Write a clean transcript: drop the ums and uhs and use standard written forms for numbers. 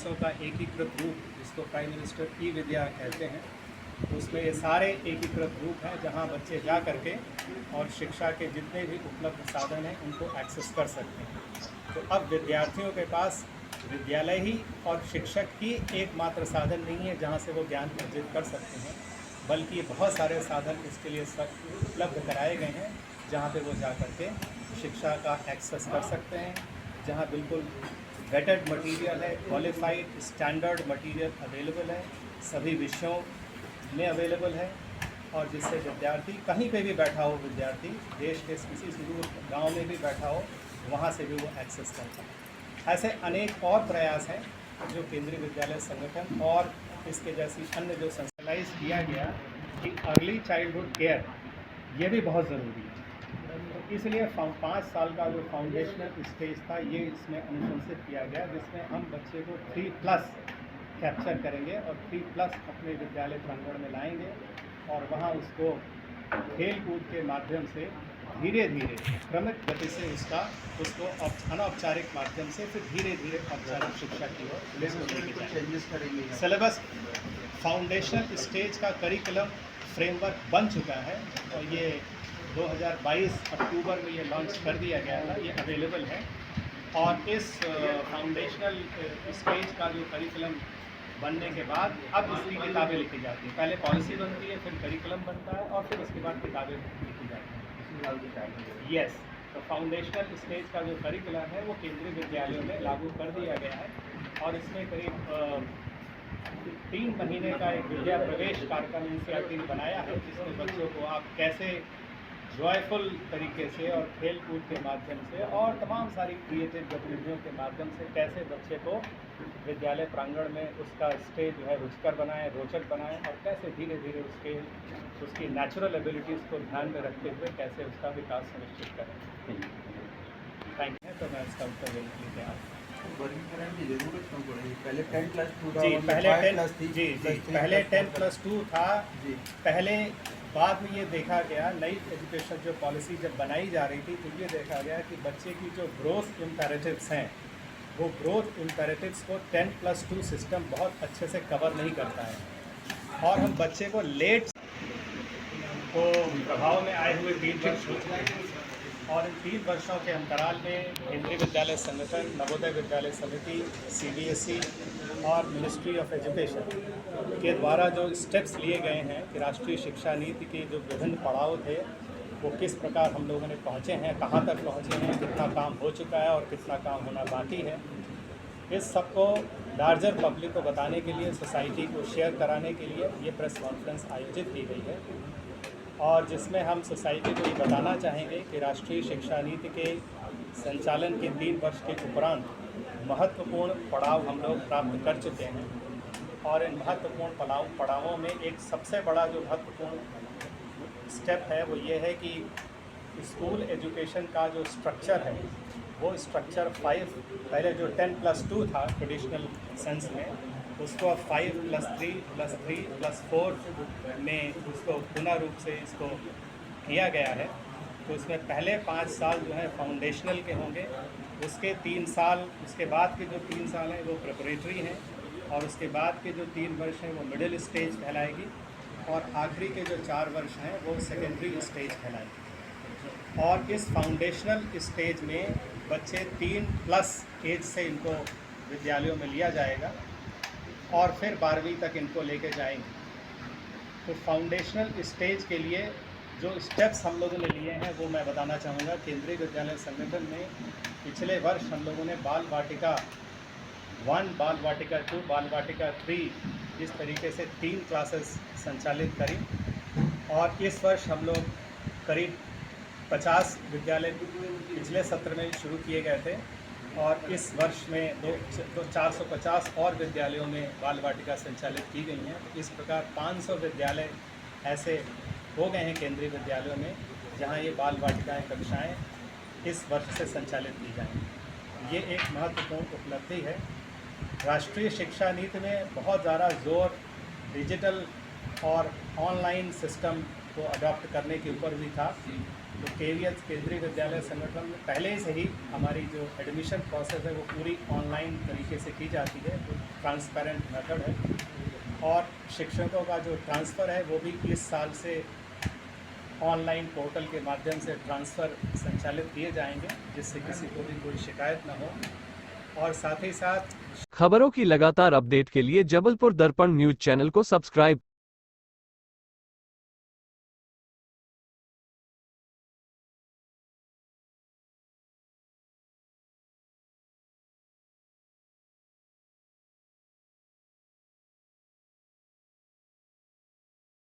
प्रयासों का एकीकृत रूप, जिसको प्राइम मिनिस्टर ई विद्या कहते हैं, उसमें ये सारे एकीकृत रूप हैं जहां बच्चे जा करके और शिक्षा के जितने भी उपलब्ध साधन हैं उनको एक्सेस कर सकते हैं। तो अब विद्यार्थियों के पास विद्यालय ही और शिक्षक ही एकमात्र साधन नहीं है जहां से वो ज्ञान अर्जित कर सकते हैं, बल्कि बहुत सारे साधन इसके लिए उपलब्ध कराए गए हैं जहां पे वो जा करके शिक्षा का एक्सेस कर सकते हैं, जहां बिल्कुल वेटेड मटेरियल है, क्वालिफाइड स्टैंडर्ड मटेरियल अवेलेबल है, सभी विषयों में अवेलेबल है, और जिससे विद्यार्थी कहीं पे भी बैठा हो, विद्यार्थी देश के किसी सुदूर गांव में भी बैठा हो, वहां से भी वो एक्सेस करता है। ऐसे अनेक और प्रयास हैं जो केंद्रीय विद्यालय संगठन और इसके जैसी अन्य जो सेंट्रलाइज किया गया कि अर्ली चाइल्डहुड केयर ये भी बहुत ज़रूरी है। तो इसलिए 5 साल का जो फाउंडेशनल स्टेज था ये इसमें अनुशंसित किया गया, जिसमें हम बच्चे को 3+ कैप्चर करेंगे और 3+ अपने विद्यालय प्रांगण में लाएंगे और वहाँ उसको खेल कूद के माध्यम से धीरे धीरे क्रमिक गति से उसको अनौपचारिक माध्यम से फिर धीरे धीरे औपचारिक शिक्षा की ओर चेंजेस करेंगे। सिलेबस फाउंडेशनल स्टेज का करिकुलम फ्रेमवर्क बन चुका है और ये 2022 अक्टूबर में ये लॉन्च कर दिया गया था, ये अवेलेबल है। और इस फाउंडेशनल स्टेज का जो करिकुलम बनने के बाद अब इसकी किताबें लिखी जाती हैं। पहले पॉलिसी बनती है, फिर करिकुलम बनता है और फिर उसके बाद किताबें लिखी जाती हैं। यस, तो फाउंडेशनल स्टेज का जो करिकुलम है वो केंद्रीय विद्यालयों में लागू कर दिया गया है और इसमें करीब 3 महीने का एक विद्या प्रवेश कार्यक्रम एनसीईआरटी ने बनाया है, जिसमें बच्चों को आप कैसे जॉयफुल तरीके से और खेल कूद के माध्यम से और तमाम सारी क्रिएटिव गतिविधियों के माध्यम से कैसे बच्चे को विद्यालय प्रांगण में उसका स्टेज जो है रुचिकर बनाएं, रोचक बनाएं और कैसे धीरे धीरे उसकी नेचुरल एबिलिटीज़ को ध्यान में रखते हुए कैसे उसका विकास सुनिश्चित करें। Thank you. तो मैं इसका उत्तर देने के लिए तैयार। वर्गीकरण की जरूरत क्यों पड़ेगी? पहले 10+2 जी, पहले 10+2 था जी। पहले बाद में ये देखा गया, नई एजुकेशन जो पॉलिसी जब बनाई जा रही थी तो ये देखा गया कि बच्चे की जो ग्रोथ इम्पेरेटिव्स हैं वो ग्रोथ इम्पेरेटिव्स को 10+2 सिस्टम बहुत अच्छे से कवर नहीं करता है और हम बच्चे को लेट को प्रभाव में आए हुए 3 वर्ष और इन 3 वर्षों के अंतराल में केंद्रीय विद्यालय संगठन, नवोदय विद्यालय समिति, CBSE और मिनिस्ट्री ऑफ एजुकेशन के द्वारा जो स्टेप्स लिए गए हैं कि राष्ट्रीय शिक्षा नीति के जो विभिन्न पड़ाव थे वो किस प्रकार हम लोगों ने पहुँचे हैं, कहाँ तक पहुँचे हैं, कितना काम हो चुका है और कितना काम होना बाकी है, इस सबको लार्जर पब्लिक को बताने के लिए, सोसाइटी को शेयर कराने के लिए ये प्रेस कॉन्फ्रेंस आयोजित की गई है और जिसमें हम सोसाइटी को ये बताना चाहेंगे कि राष्ट्रीय शिक्षा नीति के संचालन के 3 वर्ष के उपरांत महत्वपूर्ण पड़ाव हम लोग प्राप्त कर चुके हैं और इन महत्वपूर्ण पड़ावों में एक सबसे बड़ा जो महत्वपूर्ण स्टेप है वो ये है कि स्कूल एजुकेशन का जो स्ट्रक्चर है वो स्ट्रक्चर 5, पहले जो 10+2 था ट्रेडिशनल सेंस में, उसको अब 5+3+4 में उसको पुनः रूप से इसको किया गया है। तो उसमें पहले 5 साल जो है फाउंडेशनल के होंगे, उसके 3 साल, उसके बाद के जो 3 साल हैं वो प्रिपरेटरी हैं और उसके बाद के जो 3 वर्ष हैं वो मिडिल स्टेज कहलाएगी और आखिरी के जो 4 वर्ष हैं वो सेकेंडरी स्टेज कहलाएगी। और इस फाउंडेशनल स्टेज में बच्चे 3+ एज से इनको विद्यालयों में लिया जाएगा और फिर 12वीं तक इनको लेके जाएंगे। तो फाउंडेशनल स्टेज के लिए जो स्टेप्स हम लोगों ने लिए हैं वो मैं बताना चाहूँगा। केंद्रीय विद्यालय संगठन में पिछले वर्ष हम लोगों ने बाल वाटिका 1, बाल वाटिका 2, बाल वाटिका 3 इस तरीके से 3 क्लासेस संचालित करी और इस वर्ष हम लोग करीब 50 विद्यालय पिछले सत्र में शुरू किए गए थे और इस वर्ष में 450 और विद्यालयों में बाल वाटिका संचालित की गई हैं। इस प्रकार 500 विद्यालय ऐसे हो गए हैं केंद्रीय विद्यालयों में जहां ये बाल वाटिकाएँ कक्षाएँ इस वर्ष से संचालित की जाएंगी। ये एक महत्वपूर्ण उपलब्धि है। राष्ट्रीय शिक्षा नीति में बहुत ज़्यादा जोर डिजिटल और ऑनलाइन सिस्टम को अडॉप्ट करने के ऊपर भी था। तो KVH केंद्रीय विद्यालय संगठन में पहले से ही हमारी जो एडमिशन प्रोसेस है वो पूरी ऑनलाइन तरीके से की जाती है, तो ट्रांसपेरेंट मेथड है। और शिक्षकों का जो ट्रांसफ़र है वो भी इस साल से ऑनलाइन पोर्टल के माध्यम से ट्रांसफ़र संचालित किए जाएंगे, जिससे किसी को भी कोई शिकायत न हो। और साथ ही साथ खबरों की लगातार अपडेट के लिए जबलपुर दर्पण न्यूज चैनल को सब्सक्राइब